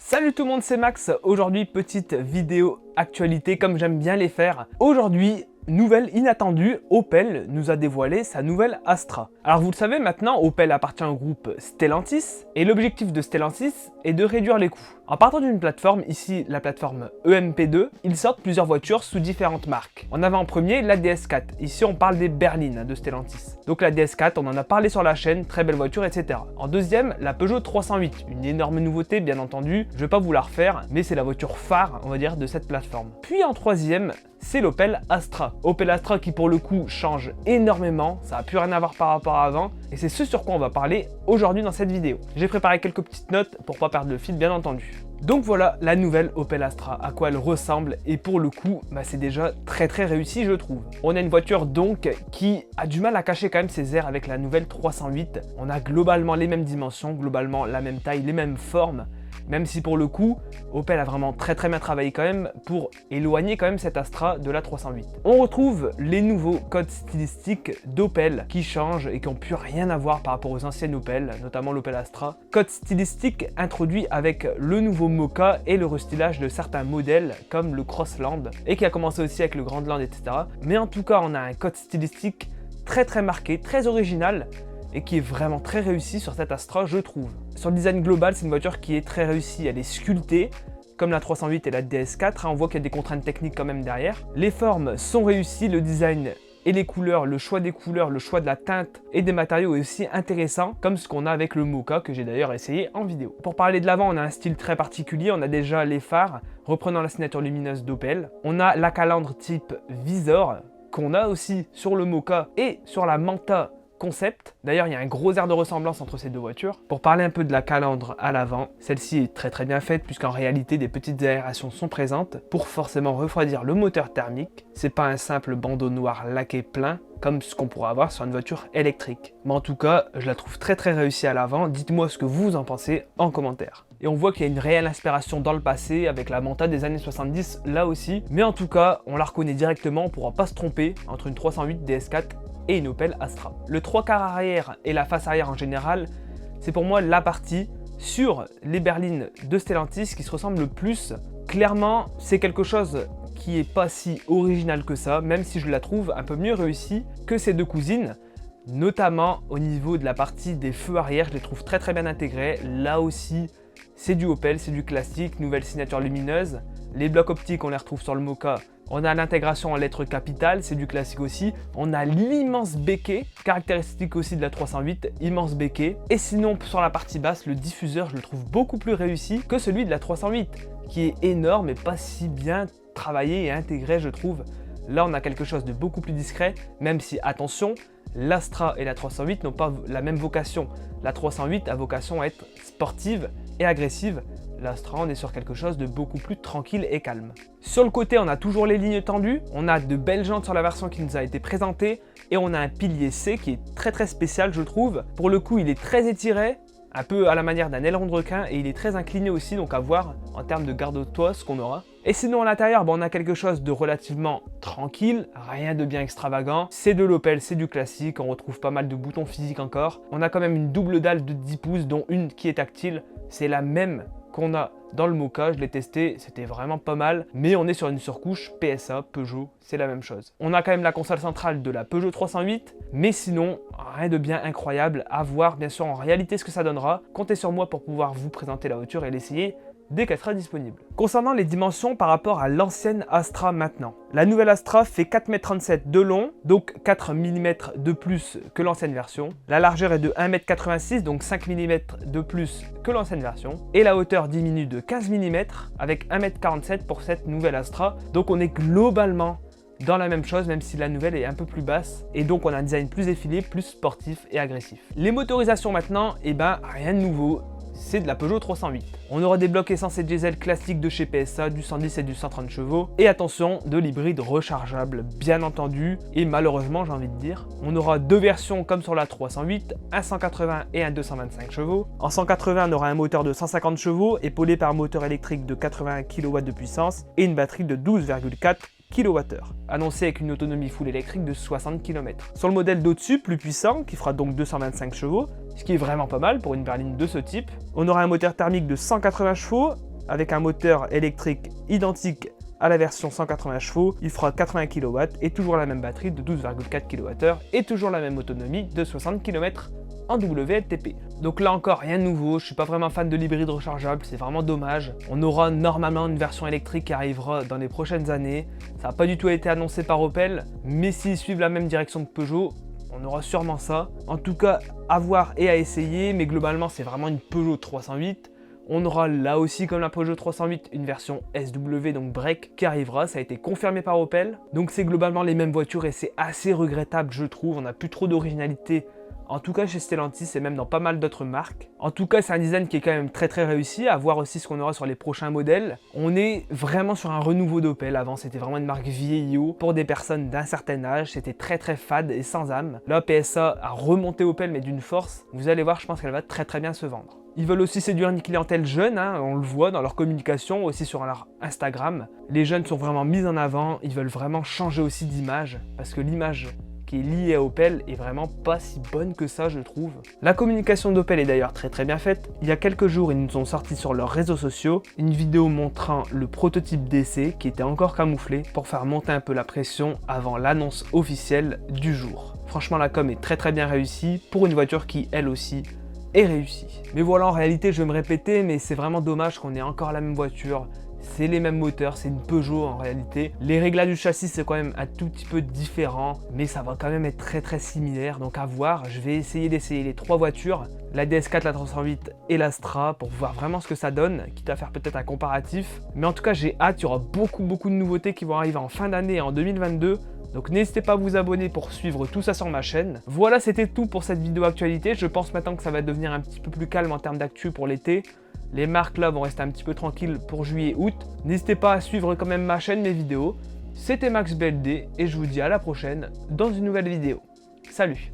Salut tout le monde, c'est Max. Aujourd'hui, petite vidéo actualité comme j'aime bien les faire. Aujourd'hui, nouvelle inattendue, Opel nous a dévoilé sa nouvelle Astra. Alors vous le savez maintenant, Opel appartient au groupe Stellantis et l'objectif de Stellantis est de réduire les coûts. En partant d'une plateforme, ici la plateforme EMP2, ils sortent plusieurs voitures sous différentes marques. On avait en premier la DS4, ici on parle des berlines de Stellantis. Donc la DS4, on en a parlé sur la chaîne, très belle voiture, etc. En deuxième, la Peugeot 308, une énorme nouveauté bien entendu, je vais pas vous la refaire, mais c'est la voiture phare, on va dire, de cette plateforme. Puis en troisième, c'est l'Opel Astra. Opel Astra qui pour le coup change énormément, ça n'a plus rien à voir par rapport à avant, et c'est ce sur quoi on va parler aujourd'hui dans cette vidéo. J'ai préparé quelques petites notes pour pas perdre le fil bien entendu. Donc voilà la nouvelle Opel Astra, à quoi elle ressemble, et pour le coup, c'est déjà très réussi je trouve. On a une voiture donc qui a du mal à cacher quand même ses airs avec la nouvelle 308. On a globalement les mêmes dimensions, globalement la même taille, les mêmes formes, même si pour le coup, Opel a vraiment très bien travaillé quand même pour éloigner quand même cette Astra de la 308. On retrouve les nouveaux codes stylistiques d'Opel qui changent et qui n'ont plus rien à voir par rapport aux anciennes Opel, notamment l'Opel Astra. Code stylistique introduit avec le nouveau Mocha et le restylage de certains modèles comme le Crossland et qui a commencé aussi avec le Grandland, etc. Mais en tout cas, on a un code stylistique très marqué, très original, et qui est vraiment très réussi sur cette Astra, je trouve. Sur le design global, c'est une voiture qui est très réussie, elle est sculptée, comme la 308 et la DS4, on voit qu'il y a des contraintes techniques quand même derrière. Les formes sont réussies, le design et les couleurs, le choix des couleurs, le choix de la teinte et des matériaux est aussi intéressant, comme ce qu'on a avec le Mocha, que j'ai d'ailleurs essayé en vidéo. Pour parler de l'avant, on a un style très particulier, on a déjà les phares, reprenant la signature lumineuse d'Opel. On a la calandre type visor, qu'on a aussi sur le Mocha et sur la Manta Concept. D'ailleurs, il y a un gros air de ressemblance entre ces deux voitures. Pour parler un peu de la calandre à l'avant, celle-ci est très bien faite puisqu'en réalité des petites aérations sont présentes pour forcément refroidir le moteur thermique. C'est pas un simple bandeau noir laqué plein comme ce qu'on pourrait avoir sur une voiture électrique. Mais en tout cas, je la trouve très réussie à l'avant. Dites-moi ce que vous en pensez en commentaire. Et on voit qu'il y a une réelle inspiration dans le passé avec la Manta des années 70 là aussi. Mais en tout cas, on la reconnaît directement, on ne pourra pas se tromper entre une 308 DS4 et une Opel Astra. Le 3/4 arrière et la face arrière en général, c'est pour moi la partie sur les berlines de Stellantis qui se ressemble le plus. Clairement, c'est quelque chose qui est pas si original que ça, même si je la trouve un peu mieux réussie que ses deux cousines, notamment au niveau de la partie des feux arrière, je les trouve très bien intégrés. Là aussi, c'est du Opel, c'est du classique, nouvelle signature lumineuse. Les blocs optiques, on les retrouve sur le Mocha. On a l'intégration en lettres capitales, c'est du classique aussi. On a l'immense béquet, caractéristique aussi de la 308, immense béquet. Et sinon, sur la partie basse, le diffuseur, je le trouve beaucoup plus réussi que celui de la 308, qui est énorme et pas si bien travaillé et intégré, je trouve. Là, on a quelque chose de beaucoup plus discret, même si, attention, l'Astra et la 308 n'ont pas la même vocation. La 308 a vocation à être sportive et agressive. L'Astra, on est sur quelque chose de beaucoup plus tranquille et calme. Sur le côté, on a toujours les lignes tendues, on a de belles jantes sur la version qui nous a été présentée et on a un pilier C qui est très spécial, je trouve. Pour le coup, il est très étiré, un peu à la manière d'un aileron de requin, et il est très incliné aussi, donc à voir en termes de garde-toit ce qu'on aura. Et sinon à l'intérieur, on a quelque chose de relativement tranquille, rien de bien extravagant. C'est de l'Opel, c'est du classique, on retrouve pas mal de boutons physiques encore. On a quand même une double dalle de 10 pouces, dont une qui est tactile. C'est la même qu'on a dans le Mocha, je l'ai testé, c'était vraiment pas mal, mais on est sur une surcouche PSA, Peugeot, c'est la même chose. On a quand même la console centrale de la Peugeot 308, mais sinon, rien de bien incroyable, à voir bien sûr en réalité ce que ça donnera. Comptez sur moi pour pouvoir vous présenter la voiture et l'essayer dès qu'elle sera disponible. Concernant les dimensions par rapport à l'ancienne Astra maintenant, la nouvelle Astra fait 4,37 m de long, donc 4 mm de plus que l'ancienne version. La largeur est de 1,86 m, donc 5 mm de plus que l'ancienne version. Et la hauteur diminue de 15 mm avec 1,47 m pour cette nouvelle Astra. Donc on est globalement dans la même chose, même si la nouvelle est un peu plus basse. Et donc on a un design plus effilé, plus sportif et agressif. Les motorisations maintenant, rien de nouveau. C'est de la Peugeot 308. On aura des blocs essence et diesel classiques de chez PSA, du 110 et du 130 chevaux. Et attention, de l'hybride rechargeable, bien entendu, et malheureusement j'ai envie de dire. On aura deux versions comme sur la 308, un 180 et un 225 chevaux. En 180, on aura un moteur de 150 chevaux, épaulé par un moteur électrique de 81 kW de puissance et une batterie de 12,4 kWh, annoncé avec une autonomie full électrique de 60 km. Sur le modèle d'au-dessus, plus puissant, qui fera donc 225 chevaux, ce qui est vraiment pas mal pour une berline de ce type, on aura un moteur thermique de 180 chevaux avec un moteur électrique identique à la version 180 chevaux, il fera 80 kW et toujours la même batterie de 12,4 kWh et toujours la même autonomie de 60 km en WLTP. Donc là encore rien de nouveau, je suis pas vraiment fan de l'hybride rechargeable, c'est vraiment dommage. On aura normalement une version électrique qui arrivera dans les prochaines années. Ça n'a pas du tout été annoncé par Opel, mais s'ils suivent la même direction que Peugeot, on aura sûrement ça. En tout cas, à voir et à essayer, mais globalement c'est vraiment une Peugeot 308. On aura là aussi, comme la Peugeot 308, une version SW, donc break, qui arrivera. Ça a été confirmé par Opel. Donc c'est globalement les mêmes voitures et c'est assez regrettable, je trouve. On n'a plus trop d'originalité, en tout cas chez Stellantis et même dans pas mal d'autres marques. En tout cas, c'est un design qui est quand même très réussi. À voir aussi ce qu'on aura sur les prochains modèles. On est vraiment sur un renouveau d'Opel. Avant, c'était vraiment une marque vieillot pour des personnes d'un certain âge. C'était très fade et sans âme. Là, PSA a remonté Opel, mais d'une force. Vous allez voir, je pense qu'elle va très bien se vendre. Ils veulent aussi séduire une clientèle jeune, hein, on le voit dans leur communication, aussi sur leur Instagram. Les jeunes sont vraiment mis en avant, ils veulent vraiment changer aussi d'image, parce que l'image qui est liée à Opel est vraiment pas si bonne que ça, je trouve. La communication d'Opel est d'ailleurs très bien faite. Il y a quelques jours, ils nous ont sorti sur leurs réseaux sociaux une vidéo montrant le prototype d'essai qui était encore camouflé pour faire monter un peu la pression avant l'annonce officielle du jour. Franchement, la com est très bien réussie pour une voiture qui, elle aussi, est réussi. Mais voilà, en réalité, je vais me répéter, mais c'est vraiment dommage qu'on ait encore la même voiture. C'est les mêmes moteurs, c'est une Peugeot en réalité. Les réglages du châssis, c'est quand même un tout petit peu différent, mais ça va quand même être très similaire. Donc à voir, je vais essayer d'essayer les trois voitures, la DS4, la 308 et l'Astra, pour voir vraiment ce que ça donne, quitte à faire peut-être un comparatif. Mais en tout cas, j'ai hâte, il y aura beaucoup de nouveautés qui vont arriver en fin d'année et en 2022. Donc n'hésitez pas à vous abonner pour suivre tout ça sur ma chaîne. Voilà, c'était tout pour cette vidéo actualité. Je pense maintenant que ça va devenir un petit peu plus calme en termes d'actu pour l'été. Les marques là vont rester un petit peu tranquilles pour juillet-août. N'hésitez pas à suivre quand même ma chaîne, mes vidéos. C'était Max BLD et je vous dis à la prochaine dans une nouvelle vidéo. Salut!